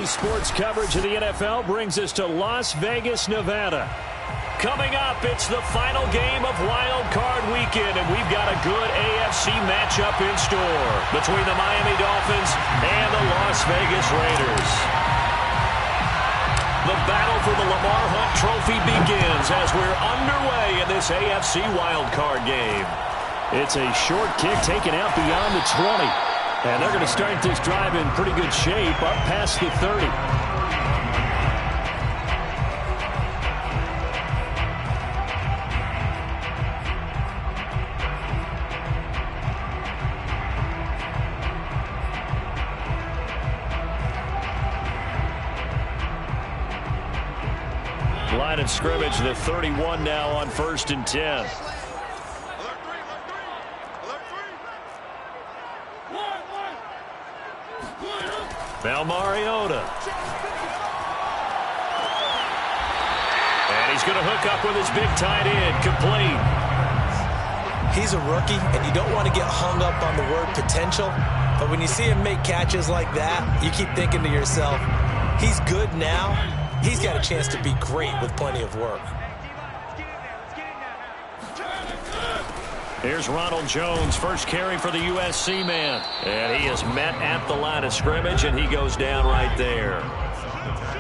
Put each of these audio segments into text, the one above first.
Daily sports coverage of the NFL brings us to Las Vegas, Nevada. Coming up, it's the final game of Wild Card Weekend, and we've got a good AFC matchup in store between the Miami Dolphins and the Las Vegas Raiders. The battle for the Lamar Hunt Trophy begins as we're underway in this AFC Wild Card game. It's a short kick taken out beyond the 20. And they're going to start this drive in pretty good shape up past the 30. Line of scrimmage, the 31 now on 1st and 10. Now Mariota. And he's going to hook up with his big tight end, complete. He's a rookie, and you don't want to get hung up on the word potential, but when you see him make catches like that, you keep thinking to yourself, he's good now. He's got a chance to be great with plenty of work. Here's Ronald Jones, first carry for the USC man. And he is met at the line of scrimmage, and he goes down right there.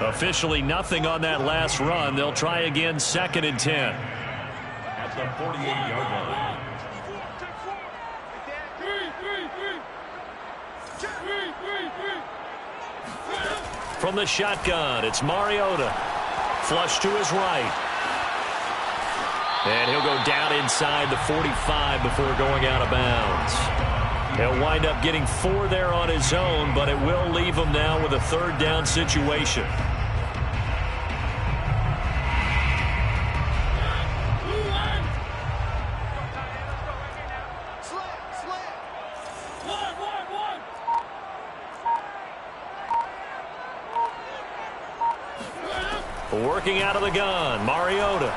Officially nothing on that last run. They'll try again, 2nd and 10. At the 48-yard line. From the shotgun, it's Mariota. Flush to his right. And he'll go down inside the 45 before going out of bounds. He'll wind up getting 4 there on his own, but it will leave him now with a 3rd down situation. Working out of the gun, Mariota.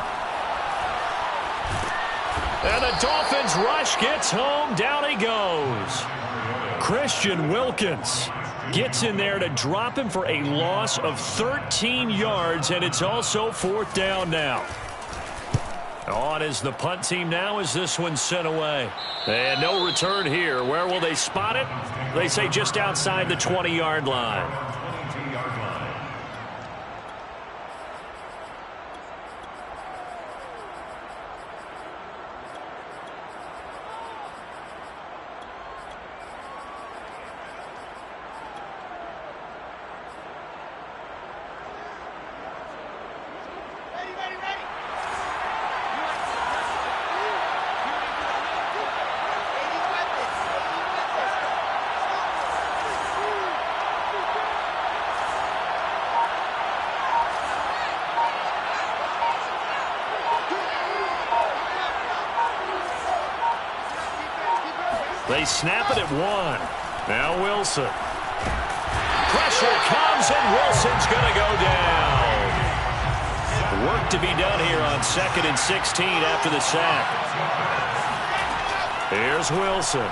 And the Dolphins rush gets home. Down he goes. Christian Wilkins gets in there to drop him for a loss of 13 yards, and it's also 4th down now. On is the punt team now as this one's sent away. And no return here. Where will they spot it? They say just outside the 20-yard line. They snap it at 1. Now Wilson. Pressure comes, and Wilson's going to go down. Work to be done here on 2nd and 16 after the sack. Here's Wilson.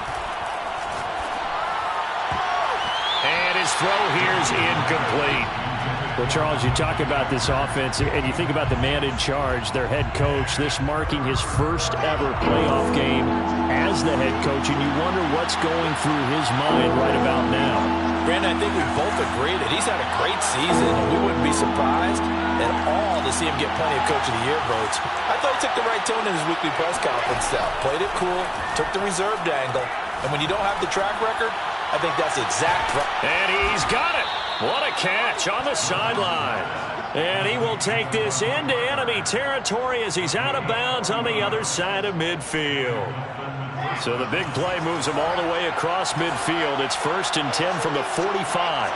And his throw here is incomplete. Well, Charles, you talk about this offense, and you think about the man in charge, their head coach, this marking his first ever playoff game as the head coach, and you wonder what's going through his mind right about now. Brandon, I think we both agree that he's had a great season, and we wouldn't be surprised at all to see him get plenty of Coach of the Year votes. I thought he took the right tone in his weekly press conference, though. Played it cool, took the reserved angle, and when you don't have the track record, I think that's exact. And he's got it. What a catch on the sideline. And he will take this into enemy territory as he's out of bounds on the other side of midfield. So the big play moves him all the way across midfield. It's 1st and 10 from the 45.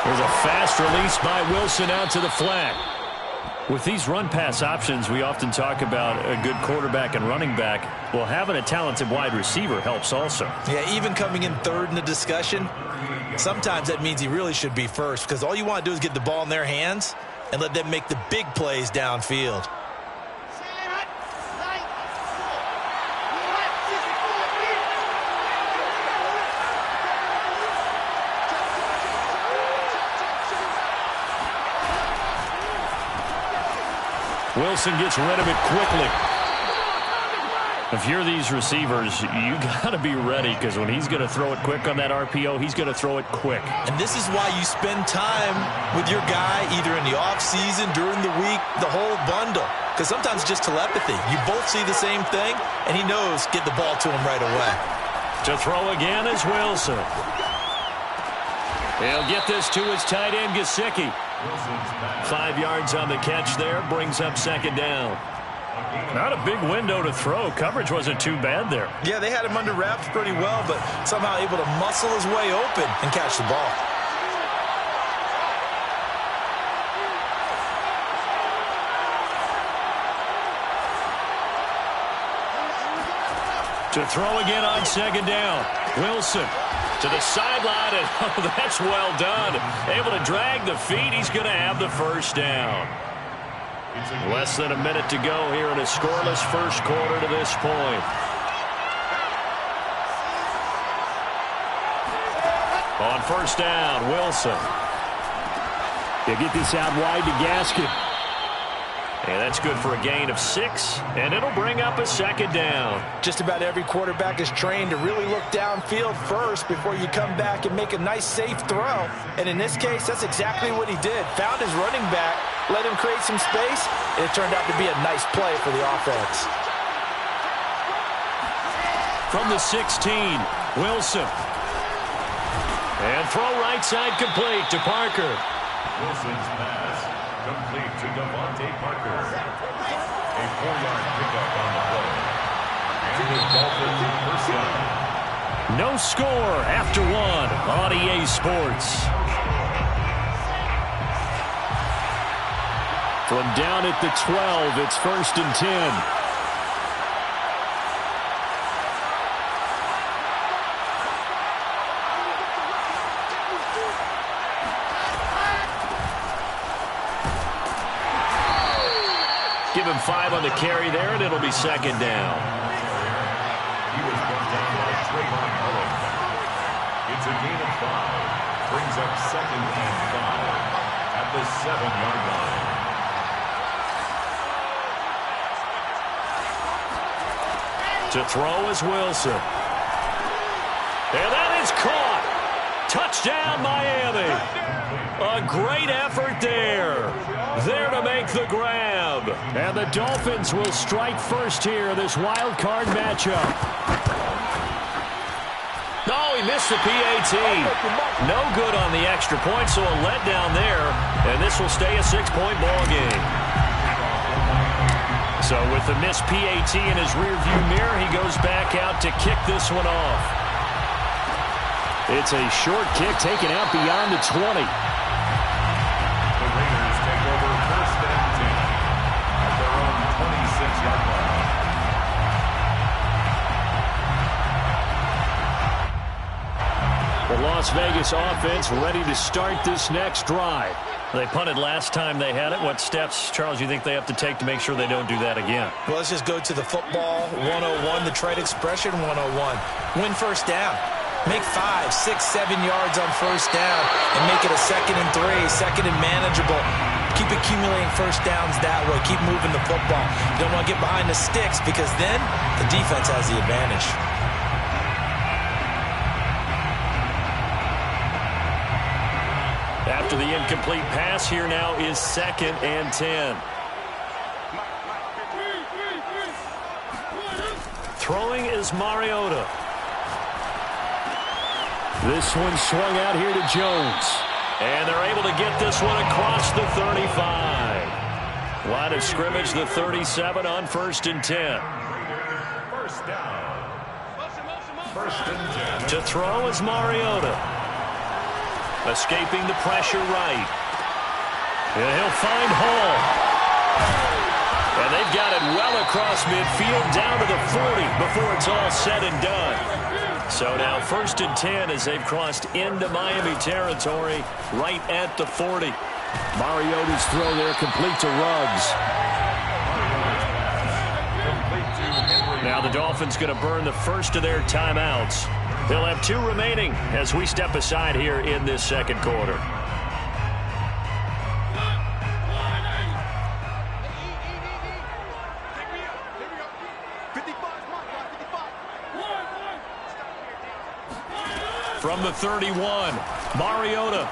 There's a fast release by Wilson out to the flat. With these run-pass options, we often talk about a good quarterback and running back. Well, having a talented wide receiver helps also. Yeah, even coming in 3rd in the discussion, sometimes that means he really should be 1st, because all you want to do is get the ball in their hands and let them make the big plays downfield. Wilson gets rid of it quickly. If you're these receivers, you got to be ready, because when he's going to throw it quick on that RPO, he's going to throw it quick. And this is why you spend time with your guy either in the offseason, during the week, the whole bundle. Because sometimes it's just telepathy. You both see the same thing, and he knows get the ball to him right away. To throw again is Wilson. He'll get this to his tight end, Gesicki. 5 yards on the catch there, brings up second down. Not a big window to throw. Coverage wasn't too bad there. Yeah, they had him under wraps pretty well, but somehow able to muscle his way open and catch the ball. To throw again on second down. Wilson to the sideline, and oh, that's well done. Able to drag the feet. He's going to have the first down. Less than a minute to go here in a scoreless first quarter to this point. On first down, Wilson. They get this out wide to Gaskin. And that's good for a gain of 6, and it'll bring up a second down. Just about every quarterback is trained to really look downfield first before you come back and make a nice, safe throw. And in this case, that's exactly what he did. Found his running back, let him create some space, and it turned out to be a nice play for the offense. From the 16, Wilson. And throw right side complete to Parker. Wilson's pass complete to Devontae Parker. A 4-yard pickup on the play. And the Dolphins first down. No score after 1 on EA Sports. From down at the 12, it's 1st and 10. Give him 5 on the carry there, and it'll be second down. He was brought down by Trayvon Mullen. It's a gain of 5. Brings up 2nd and 5 at the 7-yard line. To throw is Wilson. And that is caught. Touchdown, Miami. A great effort there. There to make the grab. And the Dolphins will strike first here in this wild card matchup. Oh, he missed the PAT. No good on the extra point, so a letdown there. And this will stay a 6-point ball game. So with the missed PAT in his rearview mirror, he goes back out to kick this one off. It's a short kick taken out beyond the 20. The Las Vegas offense ready to start this next drive. They punted last time they had it. What steps, Charles, you think they have to take to make sure they don't do that again? Well, let's just go to the football 101, the trade expression 101. Win first down. Make 5, 6, 7 yards on first down and make it a 2nd and 3, 2nd and manageable. Keep accumulating first downs that way. Keep moving the football. You don't want to get behind the sticks because then the defense has the advantage. After the incomplete pass, here now is 2nd and 10. Throwing is Mariota. This one swung out here to Jones. And they're able to get this one across the 35. Line of scrimmage, the 37 on 1st and 10. First down. 1st and 10. To throw is Mariota. Escaping the pressure right. And he'll find Hall. And they've got it well across midfield down to the 40 before it's all said and done. So now 1st and 10 as they've crossed into Miami territory right at the 40. Mariota's throw there complete to Ruggs. Now the Dolphins going to burn the first of their timeouts. They'll have 2 remaining as we step aside here in this second quarter. From the 31, Mariota.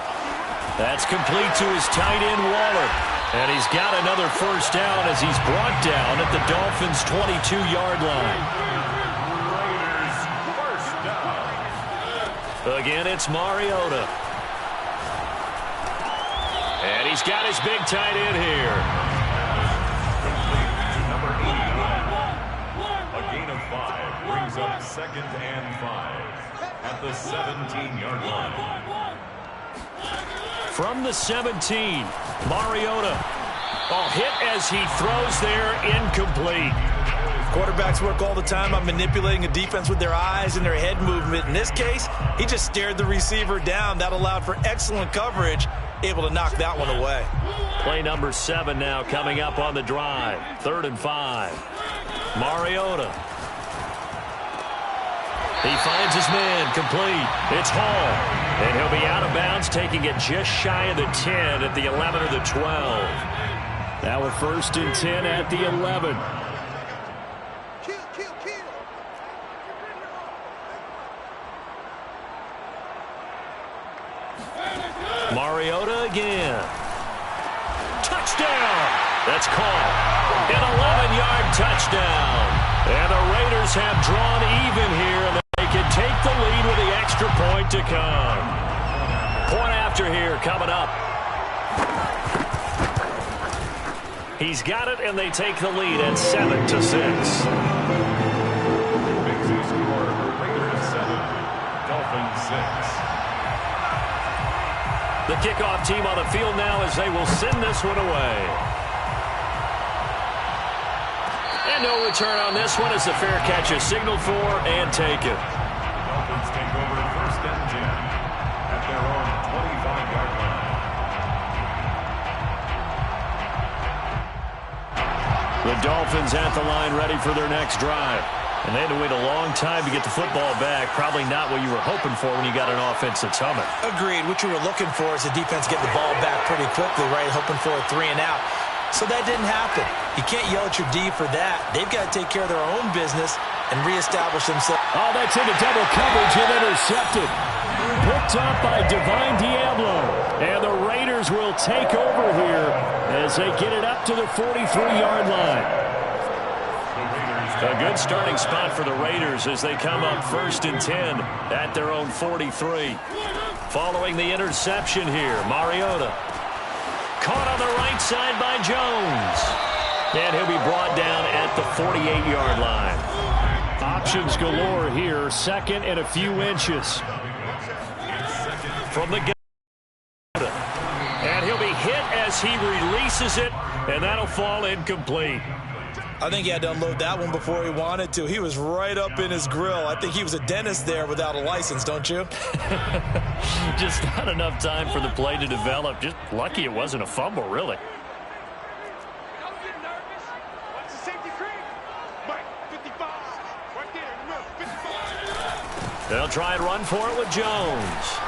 That's complete to his tight end, Waller. And he's got another first down as he's brought down at the Dolphins' 22-yard line. Raiders first down. Again, it's Mariota. And he's got his big tight end here. Complete to number 89. A gain of 5 brings up 2nd and 5 at the 17-yard line. From the 17, Mariota. Oh, hit as he throws there, incomplete. Quarterbacks work all the time on manipulating a defense with their eyes and their head movement. In this case, he just stared the receiver down. That allowed for excellent coverage, able to knock that one away. Play number 7 now coming up on the drive. 3rd and 5. Mariota. He finds his man, complete. It's Hall. And he'll be out of bounds, taking it just shy of the 10 at the 11 or the 12. Now a 1st and 10 at the 11. Mariota again. Touchdown! That's caught. An 11-yard touchdown. And the Raiders have drawn even here, and they can take the lead with the extra point to come. Point after here coming up. He's got it, and they take the lead at 7-6. Big Z score, Raiders 7, Dolphins 6. The kickoff team on the field now as they will send this one away. And no return on this one as the fair catch is signaled for and taken. Dolphins take over 1st and 10 at their own 25-yard line. The Dolphins at the line ready for their next drive. And they had to wait a long time to get the football back. Probably not what you were hoping for when you got an offense that's humming. Agreed. What you were looking for is the defense getting the ball back pretty quickly, right? Hoping for a 3 and out. So that didn't happen. You can't yell at your D for that. They've got to take care of their own business and reestablish themselves. Oh, that's into double coverage and intercepted. Picked up by Divine Diablo. And the Raiders will take over here as they get it up to the 43-yard line. A good starting spot for the Raiders as they come up 1st and 10 at their own 43. Following the interception here, Mariota. Caught on the right side by Jones. And he'll be brought down at the 48-yard line. Options galore here, 2nd and a few inches. From the gun. And he'll be hit as he releases it, and that'll fall incomplete. I think he had to unload that one before he wanted to. He was right up in his grill. I think he was a dentist there without a license, don't you? Just not enough time for the play to develop. Just lucky it wasn't a fumble, really. Don't get nervous. Watch the safety creep. Mike, 55. Right there. Remember, 55. They'll try and run for it with Jones.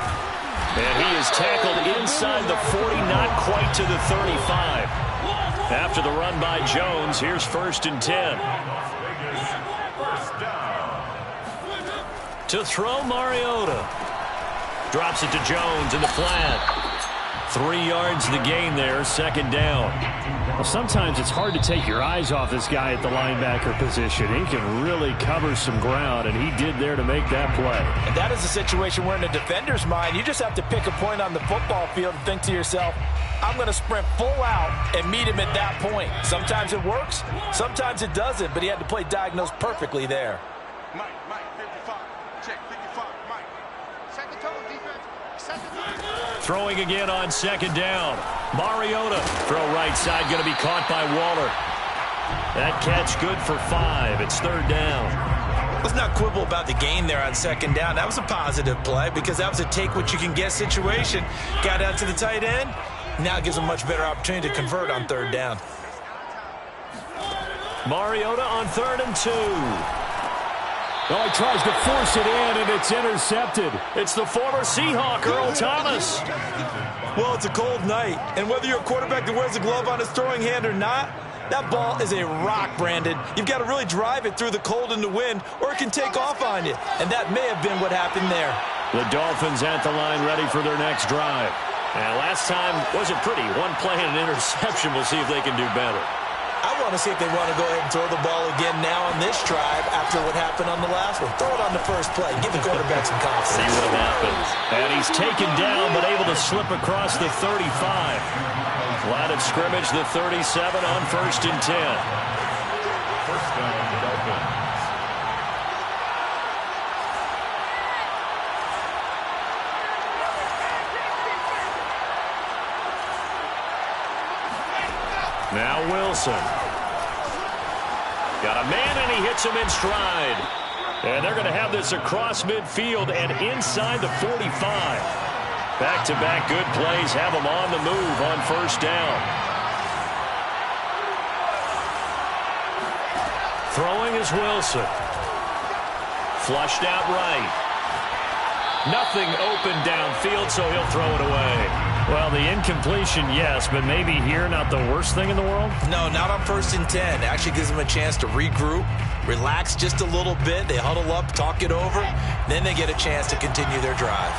And he is tackled inside the 40, not quite to the 35. After the run by Jones, here's 1st and 10. First down. To throw, Mariota. Drops it to Jones in the flat. 3 yards the gain there, 2nd down. Well, sometimes it's hard to take your eyes off this guy at the linebacker position. He can really cover some ground, and he did there to make that play. And that is a situation where in a defender's mind, you just have to pick a point on the football field and think to yourself, I'm going to sprint full out and meet him at that point. Sometimes it works, sometimes it doesn't, but he had to play diagnose perfectly there. Mike, 55. Check, 55. Mike. Set the tone, defense. Set the tone. Throwing again on 2nd down. Mariota. Throw right side, going to be caught by Waller. That catch good for 5. It's 3rd down. Let's not quibble about the gain there on 2nd down. That was a positive play because that was a take-what-you-can-get situation. Got out to the tight end. Now it gives him a much better opportunity to convert on 3rd down. Mariota on 3rd and 2. Oh, he tries to force it in, and it's intercepted. It's the former Seahawk, Earl Thomas. Well, it's a cold night, and whether you're a quarterback that wears a glove on his throwing hand or not, that ball is a rock, Brandon. You've got to really drive it through the cold and the wind, or it can take off on you, and that may have been what happened there. The Dolphins at the line ready for their next drive. And last time wasn't pretty. One play and an interception. We'll see if they can do better. I want to see if they want to go ahead and throw the ball again now on this drive after what happened on the last one. Throw it on the first play. Give the quarterback some confidence. See what happens. And he's taken down but able to slip across the 35. Line of scrimmage, the 37 on 1st and 10. First down, Dolphins. Now Wilson. Got a man, and he hits him in stride. And they're going to have this across midfield and inside the 45. Back-to-back good plays have them on the move on 1st down. Throwing is Wilson. Flushed out right. Nothing open downfield, so he'll throw it away. Well, the incompletion, yes, but maybe here not the worst thing in the world? No, not on 1st and 10. It actually gives them a chance to regroup, relax just a little bit. They huddle up, talk it over, then they get a chance to continue their drive.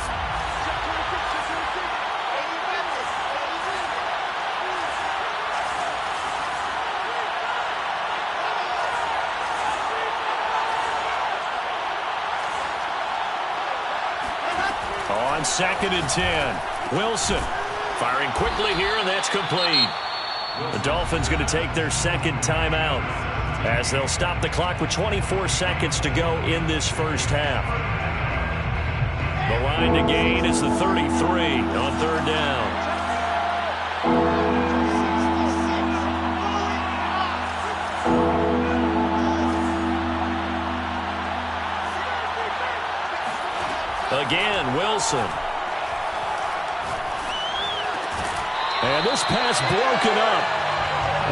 On 2nd and 10, Wilson firing quickly here, and that's complete. The Dolphins going to take their 2nd timeout as they'll stop the clock with 24 seconds to go in this 1st half. The line to gain is the 33 on 3rd down. Again, Wilson. And this pass broken up.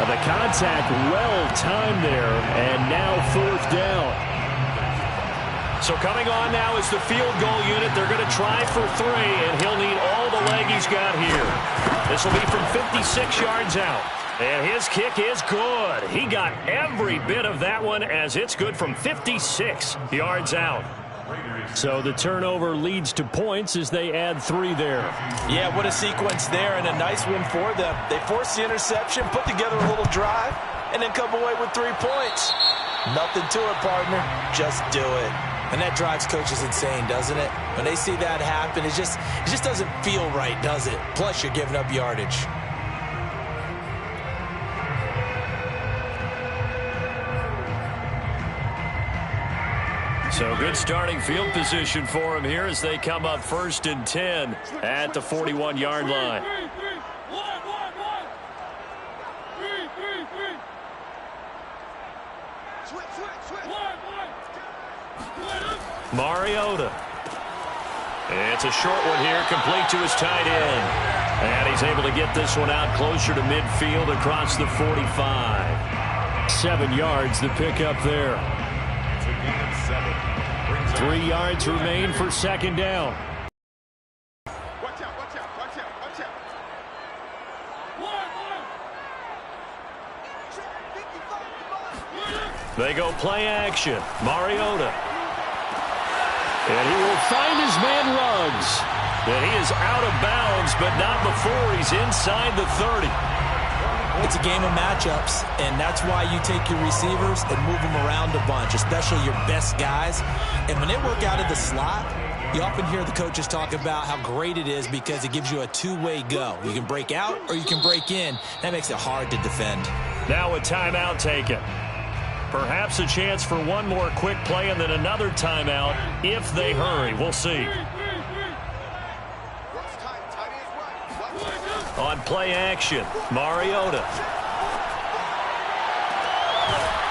The contact well-timed there, and now 4th down. So coming on now is the field goal unit. They're going to try for 3, and he'll need all the leg he's got here. This will be from 56 yards out. And his kick is good. He got every bit of that one as it's good from 56 yards out. So the turnover leads to points as they add 3 there. Yeah, what a sequence there, and a nice win for them. They forced the interception, put together a little drive, and then come away with 3 points. Nothing to it, partner. Just do it. And that drives coaches insane, doesn't it? When they see that happen, it just doesn't feel right, does it? Plus, you're giving up yardage. So good starting field position for him here as they come up 1st and 10 at the 41-yard line. Mariota. It's a short one here, complete to his tight end. And he's able to get this one out closer to midfield across the 45. 7 yards the pickup there. 3 yards remain for 2nd down. Watch out, watch out, watch out, watch out. They go play action. Mariota. And he will find his man Ruggs. And he is out of bounds, but not before he's inside the 30. It's a game of matchups, and that's why you take your receivers and move them around a bunch, especially your best guys. And when they work out of the slot, you often hear the coaches talk about how great it is because it gives you a two-way go. You can break out or you can break in. That makes it hard to defend. Now a timeout taken. Perhaps a chance for one more quick play and then another timeout if they hurry. We'll see. On play action, Mariota.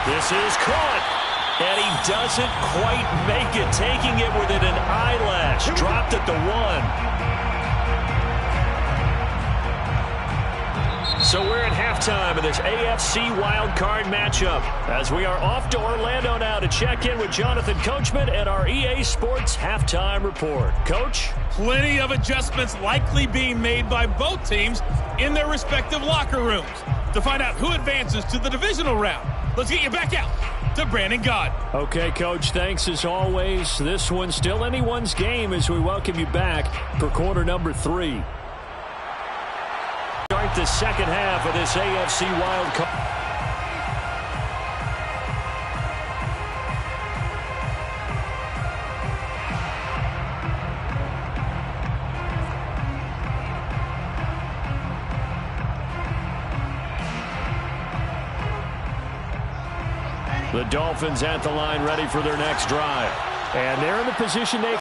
This is caught. And he doesn't quite make it, taking it within an eyelash. Dropped at the 1. So we're at halftime of this AFC wildcard matchup as we are off to Orlando now to check in with Jonathan Coachman and our EA Sports halftime report. Coach? Plenty of adjustments likely being made by both teams in their respective locker rooms to find out who advances to the divisional round. Let's get you back out to Brandon Gaudin. Okay, Coach, thanks as always. This one's still anyone's game as we welcome you back for quarter number 3. Start the second half of this AFC Wild Card. The Dolphins at the line ready for their next drive. And they're in the position they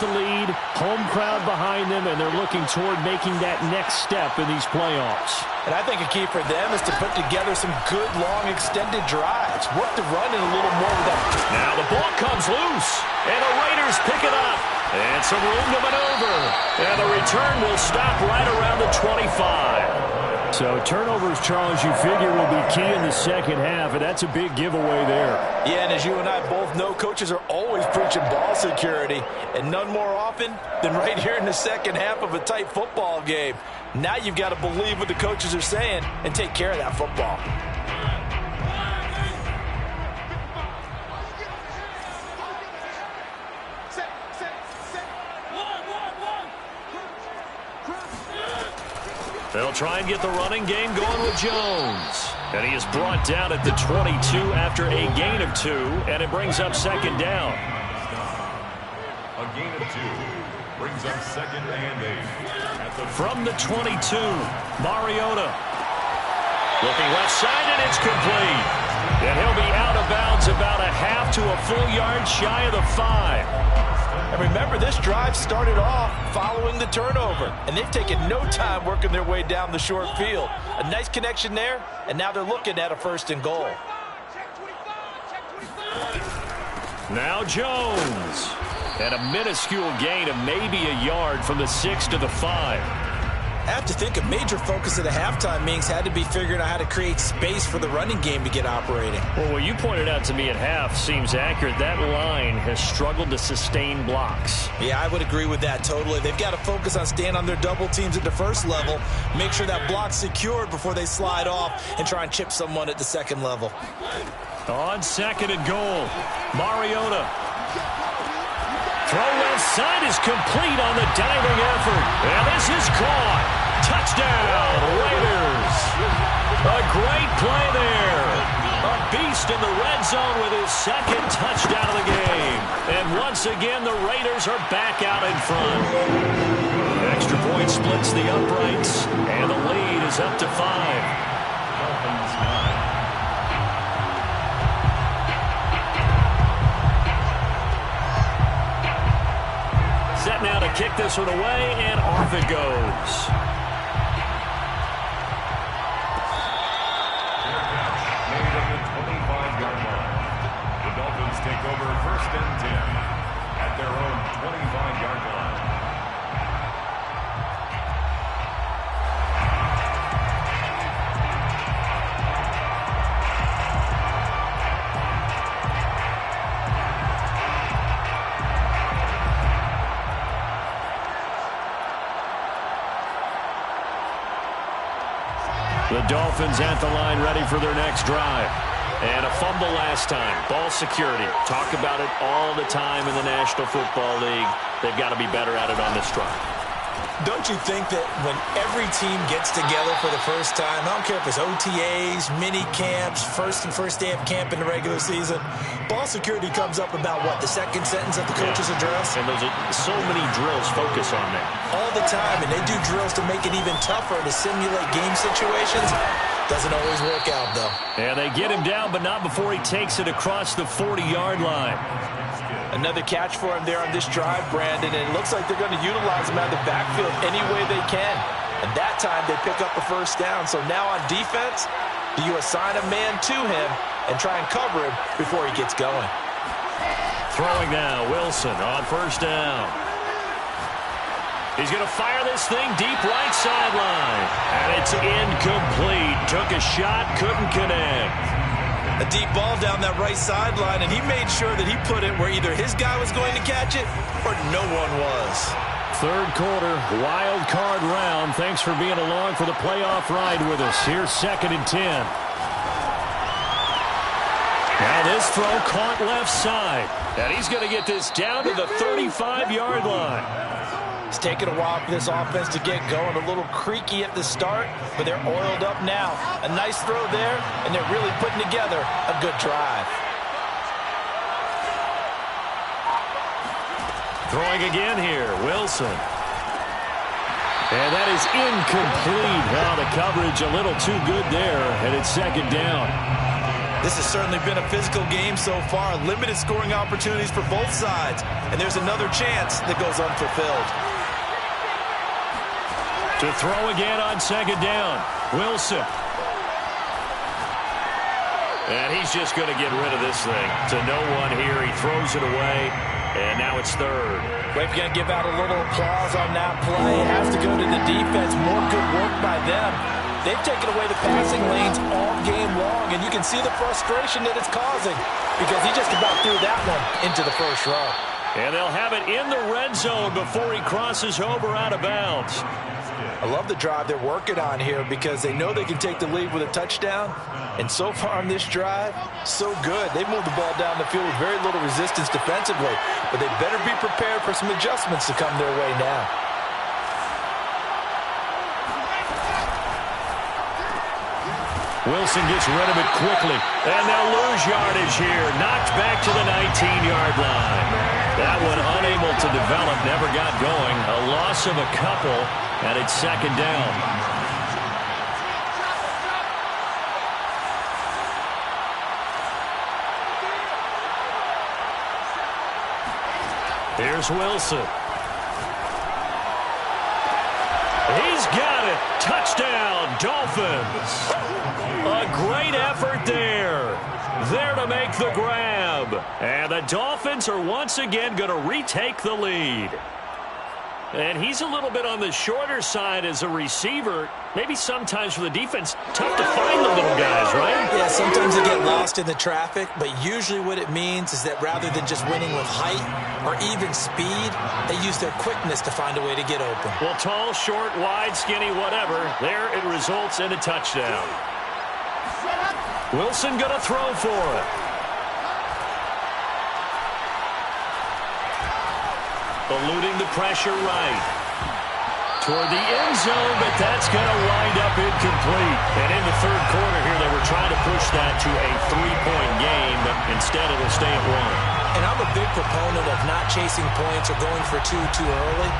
the lead, home crowd behind them, and they're looking toward making that next step in these playoffs. And I think a key for them is to put together some good, long, extended drives. Work the run in a little more with that. Now the ball comes loose, and the Raiders pick it up. And some room to maneuver. And the return will stop right around the 25. So turnovers, Charles, you figure will be key in the second half, and that's a big giveaway there. Yeah, and as you and I both know, coaches are always preaching ball security, and none more often than right here in the second half of a tight football game. Now you've got to believe what the coaches are saying and take care of that football. They'll try and get the running game going with Jones. And he is brought down at the 22 after a gain of 2, and it brings up second down. A gain of 2 brings up second and 8. From the 22, Mariota. Looking left side, and it's complete. And he'll be out of bounds about a half to a full yard shy of the 5. And remember, this drive started off following the turnover, and they've taken no time working their way down the short field. A nice connection there, and now they're looking at a 1st and goal. Now Jones. And a minuscule gain of maybe a yard from the 6 to the 5. I have to think a major focus at the halftime meetings had to be figuring out how to create space for the running game to get operating. Well, what you pointed out to me at half seems accurate. That line has struggled to sustain blocks. Yeah, I would agree with that totally. They've got to focus on staying on their double teams at the first level, make sure that block's secured before they slide off and try and chip someone at the second level. On 2nd and goal, Mariota. Throw left side is complete on the diving effort. And this is caught. Touchdown, Raiders. A great play there. A beast in the red zone with his 2nd touchdown of the game. And once again, the Raiders are back out in front. Extra point splits the uprights, and the lead is up to 5. Dolphins 9. Set now to kick this one away, and off it goes. Made at the 25-yard line. The Dolphins take over 1st and 10 at their own 25-yard line. The Dolphins at the line ready for their next drive. And a fumble last time. Ball security. Talk about it all the time in the National Football League. They've got to be better at it on this drive. Don't you think that when every team gets together for the first time, I don't care if it's OTAs, mini camps, first day of camp in the regular season, ball security comes up about what, the second sentence of the coach's address? And those are so many drills focus on that. All the time, and they do drills to make it even tougher to simulate game situations. Doesn't always work out, though. And they get him down, but not before he takes it across the 40-yard line. Another catch for him there on this drive, Brandon, and it looks like they're going to utilize him out of the backfield any way they can. And that time they pick up a 1st down. So now on defense, do you assign a man to him and try and cover him before he gets going? Throwing now, Wilson on 1st down. He's going to fire this thing deep right sideline. And it's incomplete. Took a shot, couldn't connect. A deep ball down that right sideline, and he made sure that he put it where either his guy was going to catch it or no one was. 3rd quarter, wild card round. Thanks for being along for the playoff ride with us. Here's 2nd and 10. This throw caught left side. And he's going to get this down to the 35-yard line. It's taken a while for this offense to get going. A little creaky at the start, but they're oiled up now. A nice throw there, and they're really putting together a good drive. Throwing again here, Wilson. And that is incomplete. Now the coverage a little too good there, and it's second down. This has certainly been a physical game so far. Limited scoring opportunities for both sides. And there's another chance that goes unfulfilled. To throw again on second down, Wilson. And he's just going to get rid of this thing. To no one here. He throws it away. And now it's third. We've got to give out a little applause on that play. It has to go to the defense. More good work by them. They've taken away the passing lanes all game long, and you can see the frustration that it's causing because he just about threw that one into the first row. And they'll have it in the red zone before he crosses over out of bounds. I love the drive they're working on here because they know they can take the lead with a touchdown. And so far on this drive, so good. They've moved the ball down the field with very little resistance defensively, but they better be prepared for some adjustments to come their way now. Wilson gets rid of it quickly. And they'll lose yardage here. Knocked back to the 19-yard line. That one unable to develop, never got going. A loss of a couple, and it's second down. Here's Wilson. He's got it. Touchdown, Dolphins. A great effort there. There to make the grab. And the Dolphins are once again going to retake the lead. And he's a little bit on the shorter side as a receiver. Maybe sometimes for the defense, tough to find the little guys, right? Yeah, sometimes they get lost in the traffic, but usually what it means is that rather than just winning with height or even speed, they use their quickness to find a way to get open. Well, tall, short, wide, skinny, whatever, there it results in a touchdown. Wilson going to throw for it. Eluding the pressure right. Toward the end zone, but that's going to wind up incomplete. And in the third quarter here, they were trying to push that to a 3-point game, but instead it'll stay at 1. And I'm a big proponent of not chasing points or going for two too early.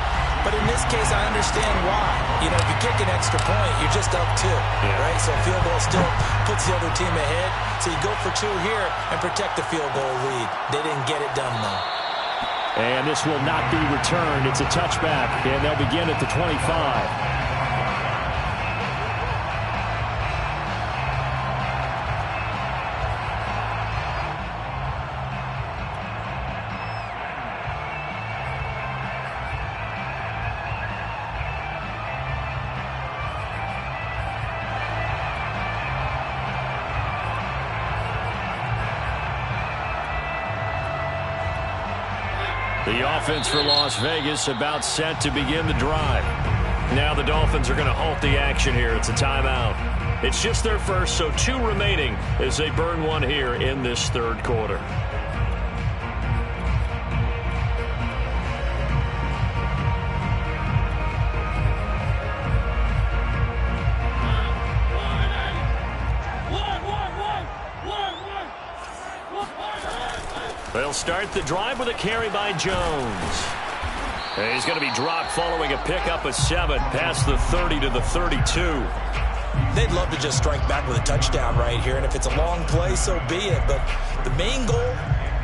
But in this case, I understand why. You know, if you kick an extra point, you're just up 2, right? So a field goal still puts the other team ahead. So you go for 2 here and protect the field goal lead. They didn't get it done, though. And this will not be returned. It's a touchback, and they'll begin at the 25. The offense for Las Vegas about set to begin the drive. Now the Dolphins are going to halt the action here. It's a timeout. It's just their first, so 2 remaining as they burn 1 here in this third quarter. They'll start the drive with a carry by Jones. And he's going to be dropped following a pickup of 7 past the 30 to the 32. They'd love to just strike back with a touchdown right here, and if it's a long play, so be it. But the main goal,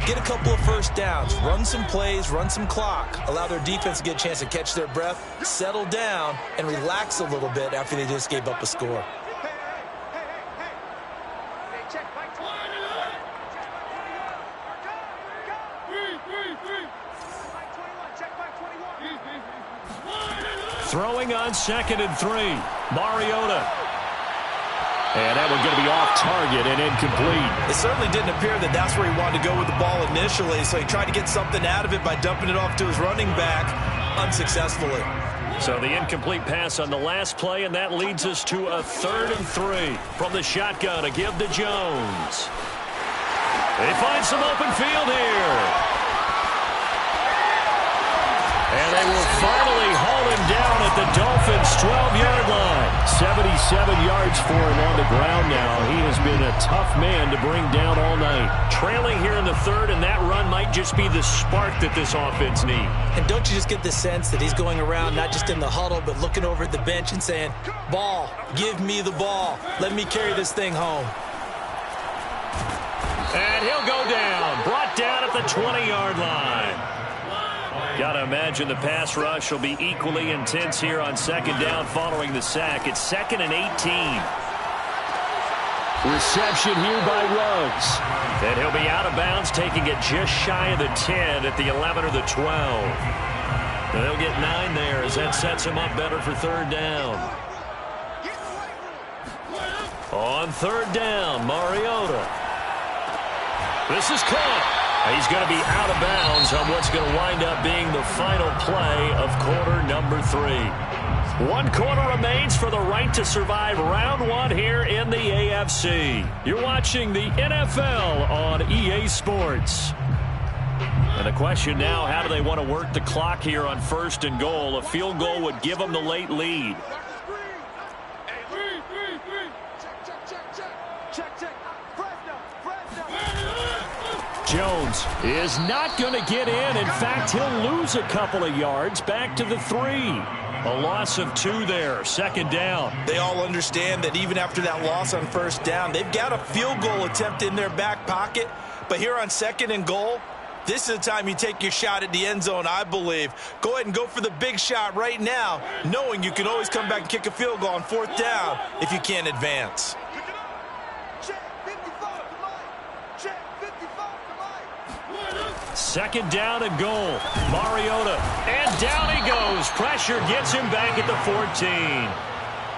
get a couple of first downs, run some plays, run some clock, allow their defense to get a chance to catch their breath, settle down, and relax a little bit after they just gave up a score. Throwing on 2nd and 3. Mariota. And that one going to be off target and incomplete. It certainly didn't appear that that's where he wanted to go with the ball initially, so he tried to get something out of it by dumping it off to his running back unsuccessfully. So the incomplete pass on the last play, and that leads us to a 3rd and 3 from the shotgun. A give to Jones. They find some open field here. And they will finally haul him down at the Dolphins' 12-yard line. 77 yards for him on the ground now. He has been a tough man to bring down all night. Trailing here in the third, and that run might just be the spark that this offense needs. And don't you just get the sense that he's going around not just in the huddle, but looking over at the bench and saying, ball, give me the ball. Let me carry this thing home. And he'll go down. Brought down at the 20-yard line. Got to imagine the pass rush will be equally intense here on second down following the sack. It's 2nd and 18. Reception here by Ruggs. And he'll be out of bounds, taking it just shy of the 10 at the 11 or the 12. And they'll get 9 there as that sets him up better for third down. On third down, Mariota. This is caught. He's going to be out of bounds on what's going to wind up being the final play of quarter number 3. 1 quarter remains for the right to survive round 1 here in the AFC. You're watching the NFL on EA Sports. And the question now, how do they want to work the clock here on 1st and goal? A field goal would give them the late lead. Jones is not going to get in. In fact, he'll lose a couple of yards back to the 3. A loss of 2 there. Second down. They all understand that even after that loss on first down, they've got a field goal attempt in their back pocket. But here on 2nd and goal, this is the time you take your shot at the end zone, I believe. Go ahead and go for the big shot right now, knowing you can always come back and kick a field goal on 4th down if you can't advance. Second down and goal. Mariota. And down he goes. Pressure gets him back at the 14.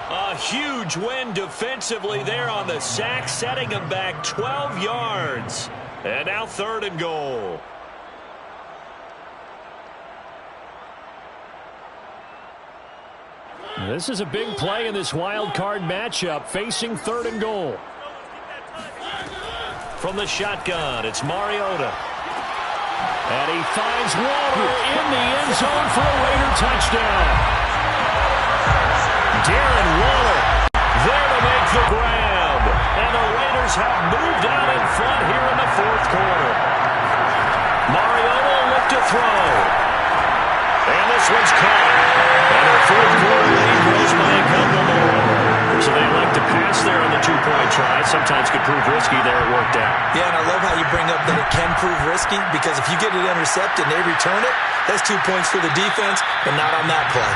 A huge win defensively there on the sack, setting him back 12 yards. And now 3rd and goal. This is a big play in this wild card matchup, facing 3rd and goal. From the shotgun, it's Mariota. And he finds Waller in the end zone for a Raider touchdown. Darren Waller there to make the grab. And the Raiders have moved out in front here in the 4th quarter. Mariota looked to throw. And this one's caught. And their 4th quarter lead grows by a couple more. So they like to pass there on the 2-point try. Sometimes could prove risky. There it worked out. Yeah, and I love how you bring up that it can prove risky, because if you get it intercepted and they return it, that's 2 points for the defense, but not on that play.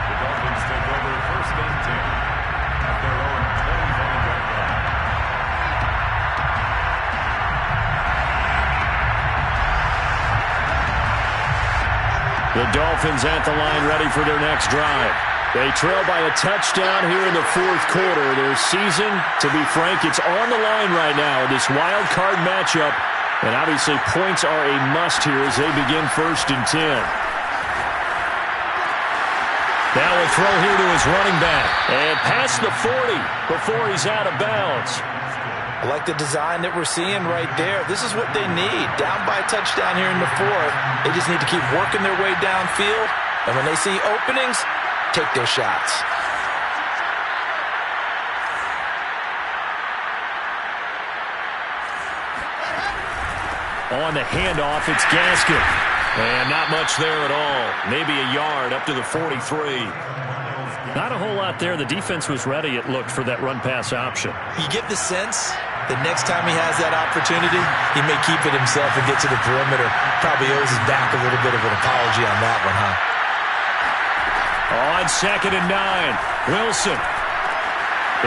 The Dolphins take over 1st and 10 at their own 25-yard line. The Dolphins at the line, ready for their next drive. They trail by a touchdown here in the 4th quarter. Their season, to be frank, it's on the line right now in this wild card matchup. And obviously points are a must here as they begin 1st and 10. Now a throw here to his running back. And past the 40 before he's out of bounds. I like the design that we're seeing right there. This is what they need. Down by a touchdown here in the 4th. They just need to keep working their way downfield. And when they see openings, take their shots. On the handoff, it's Gaskin. And not much there at all. Maybe a yard up to the 43. Not a whole lot there. The defense was ready, it looked, for that run-pass option. You get the sense that next time he has that opportunity, he may keep it himself and get to the perimeter. Probably owes his back a little bit of an apology on that one, huh? On 2nd and 9, Wilson.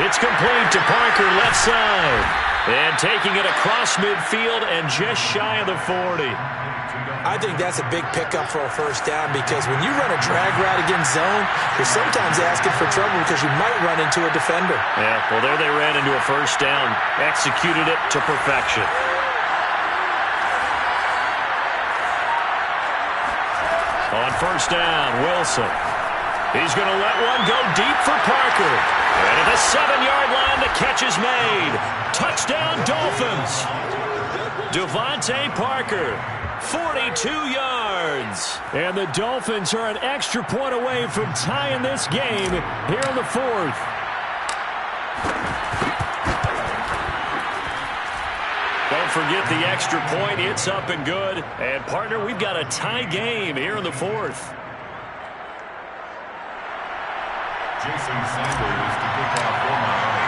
It's complete to Parker, left side. And taking it across midfield and just shy of the 40. I think that's a big pickup for a 1st down, because when you run a drag route against zone, you're sometimes asking for trouble because you might run into a defender. Yeah, well, there they ran into a 1st down. Executed it to perfection. On 1st down, Wilson. He's going to let one go deep for Parker. And at the 7-yard line, the catch is made. Touchdown, touchdown, Dolphins. Devontae Parker, 42 yards. And the Dolphins are an extra point away from tying this game here in the fourth. Don't forget the extra point. It's up and good. And, partner, we've got a tie game here in the fourth. Jason Sanders to kick off for Miami.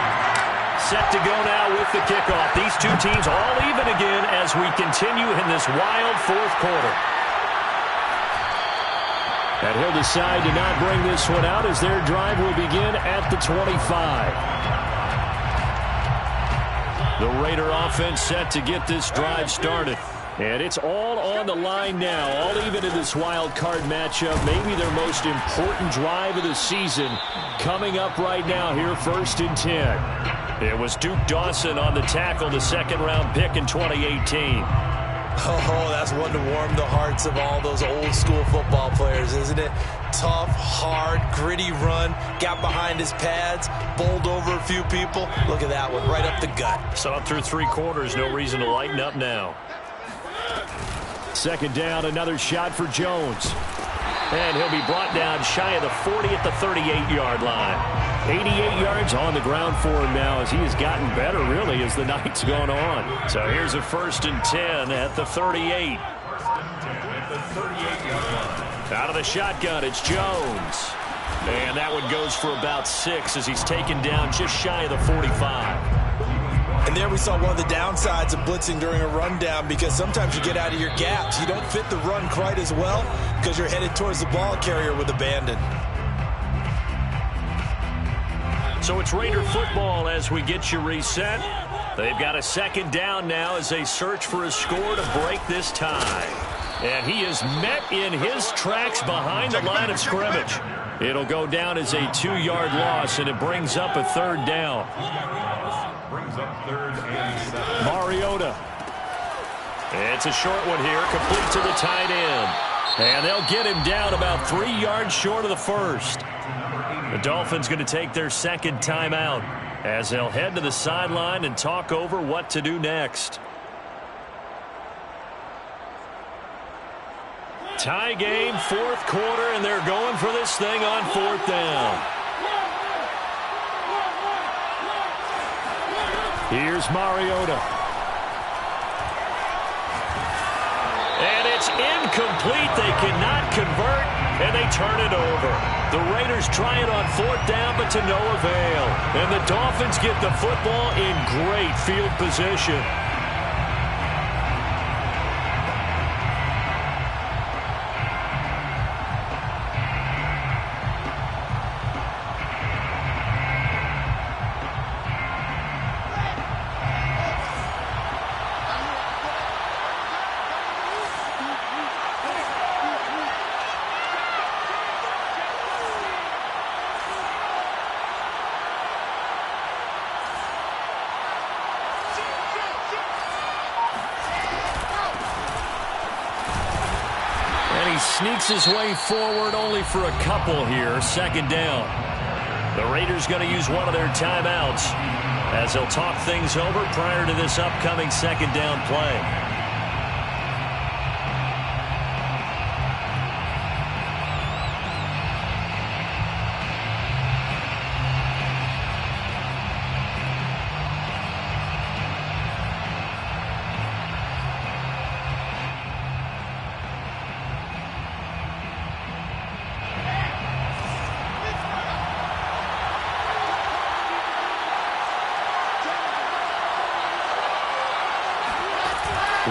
Set to go now with the kickoff. These two teams all even again as we continue in this wild fourth quarter. And he'll decide to not bring this one out as their drive will begin at the 25. The Raider offense set to get this drive started. And it's all on the line now, all even in this wild card matchup. Maybe their most important drive of the season coming up right now here, 1st and 10. It was Duke Dawson on the tackle, the second-round pick in 2018. Oh, that's one to warm the hearts of all those old-school football players, isn't it? Tough, hard, gritty run, got behind his pads, bowled over a few people. Look at that one, right up the gut. Saw it through 3 quarters, no reason to lighten up now. Second down, another shot for Jones. And he'll be brought down shy of the 40 at the 38-yard line. 88 yards on the ground for him now as he has gotten better, really, as the night's gone on. So here's a 1st and 10 at the 38. Out of the shotgun, it's Jones. And that one goes for about 6 as he's taken down just shy of the 45. And there we saw one of the downsides of blitzing during a rundown, because sometimes you get out of your gaps. You don't fit the run quite as well because you're headed towards the ball carrier with abandon. So it's Raider football as we get you reset. They've got a second down now as they search for a score to break this tie. And he is met in his tracks behind the line of scrimmage. It'll go down as a 2-yard loss, and it brings up a 3rd down. Brings up 3rd and 7. Mariota. It's a short one here, complete to the tight end. And they'll get him down about 3 yards short of the first. The Dolphins going to take their second timeout as they'll head to the sideline and talk over what to do next. Tie game, 4th quarter, and they're going for this thing on 4th down. Here's Mariota. And it's incomplete. They cannot convert, and they turn it over. The Raiders try it on 4th down, but to no avail. And the Dolphins get the football in great field position. Sneaks his way forward only for a couple here. 2nd down. The Raiders going to use one of their timeouts as they'll talk things over prior to this upcoming 2nd down play.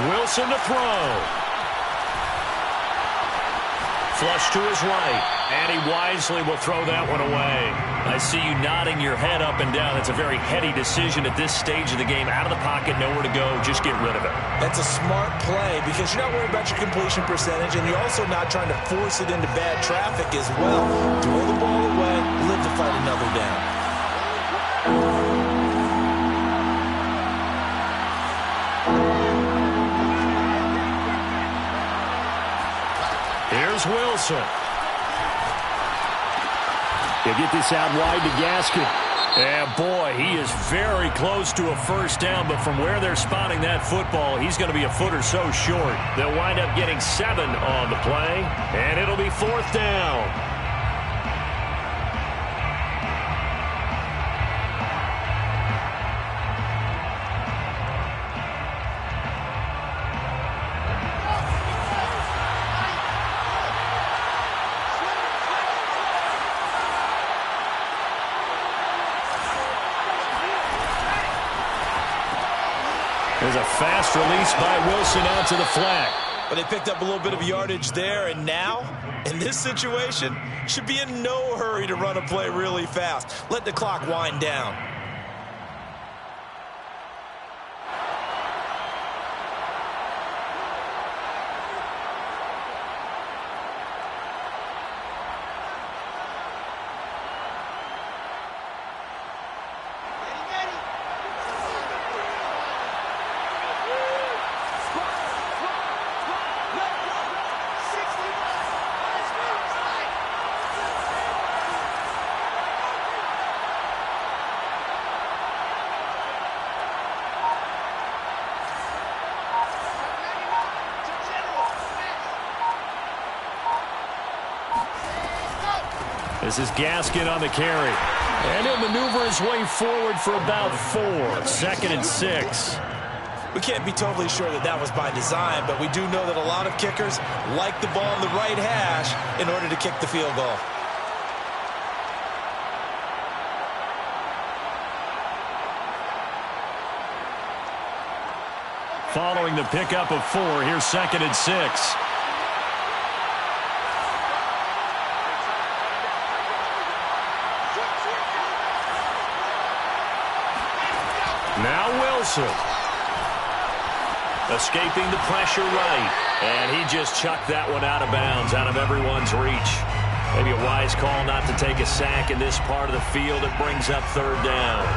Wilson to throw. Flush to his right, and he wisely will throw that one away. I see you nodding your head up and down. It's a very heady decision at this stage of the game. Out of the pocket, nowhere to go, just get rid of it. That's a smart play because you're not worried about your completion percentage, and you're also not trying to force it into bad traffic as well. Throw the ball away, live to fight another down. Here's Wilson. He'll get this out wide to Gaskin. And boy, he is very close to a first down, but from where they're spotting that football, he's going to be a foot or so short. They'll wind up getting 7 on the play, and it'll be 4th down. There's a fast release by Wilson out to the flat. But they picked up a little bit of yardage there, and now, in this situation, should be in no hurry to run a play really fast. Let the clock wind down. This is Gaskin on the carry. And he'll maneuver his way forward for about 4. 2nd and 6. We can't be totally sure that that was by design, but we do know that a lot of kickers like the ball on the right hash in order to kick the field goal. Following the pickup of 4, here's 2nd and 6. Now Wilson. Escaping the pressure right. And he just chucked that one out of bounds, out of everyone's reach. Maybe a wise call not to take a sack in this part of the field. It brings up 3rd down.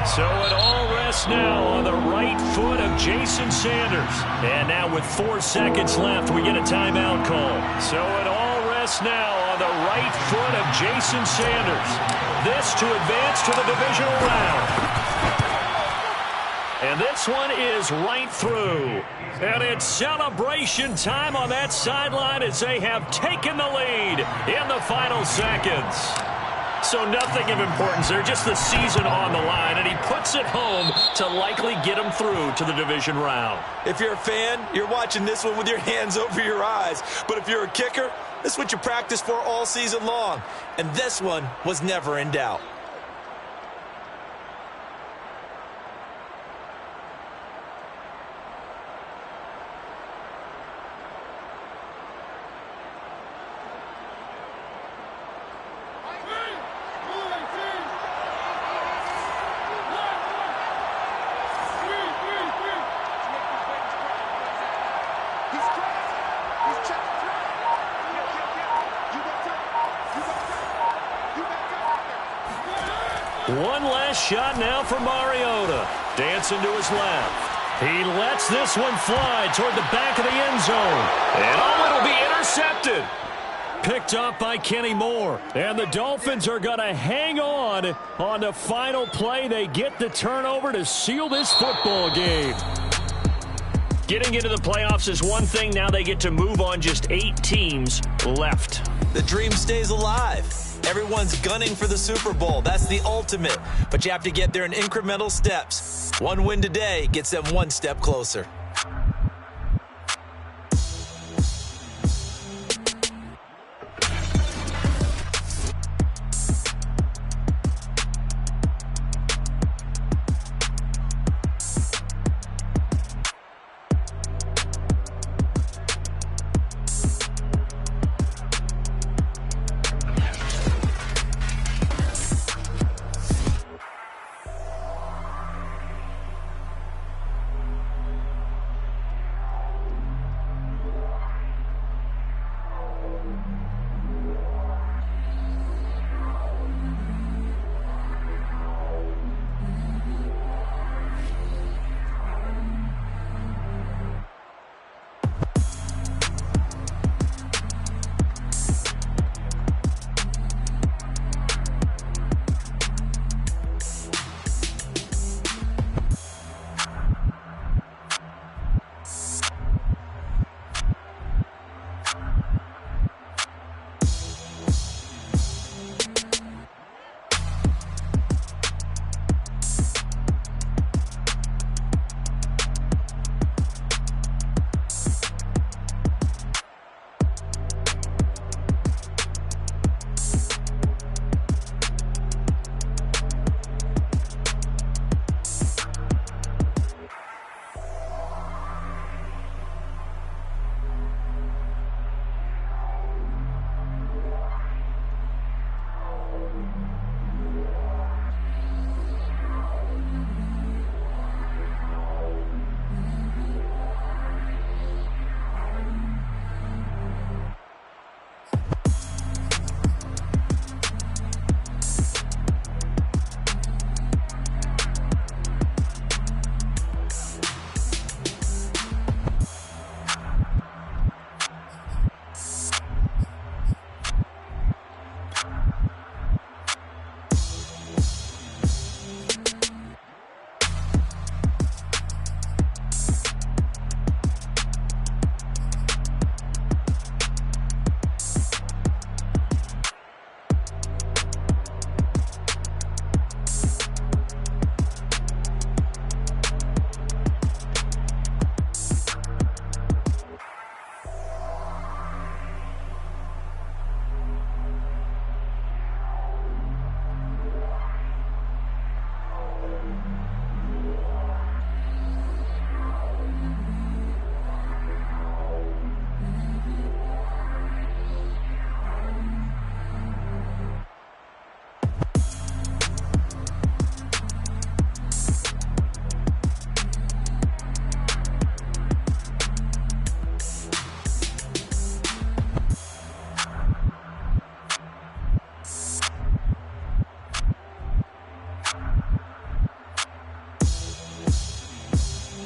So it all rests now on the right foot of Jason Sanders. And now with 4 seconds left, we get a timeout call. So it all rests now on the right foot of Jason Sanders. This to advance to the divisional round. And this one is right through. And it's celebration time on that sideline as they have taken the lead in the final seconds. So nothing of importance there, just the season on the line, and he puts it home to likely get him through to the division round. If you're a fan, you're watching this one with your hands over your eyes. But if you're a kicker, this is what you practice for all season long. And this one was never in doubt. One last shot now for Mariota. Dancing to his left. He lets this one fly toward the back of the end zone. And it'll be intercepted. Picked up by Kenny Moore. And the Dolphins are going to hang on the final play. They get the turnover to seal this football game. Getting into the playoffs is one thing. Now they get to move on. Just 8 teams left. The dream stays alive. Everyone's gunning for the Super Bowl. That's the ultimate. But you have to get there in incremental steps. One win today gets them one step closer.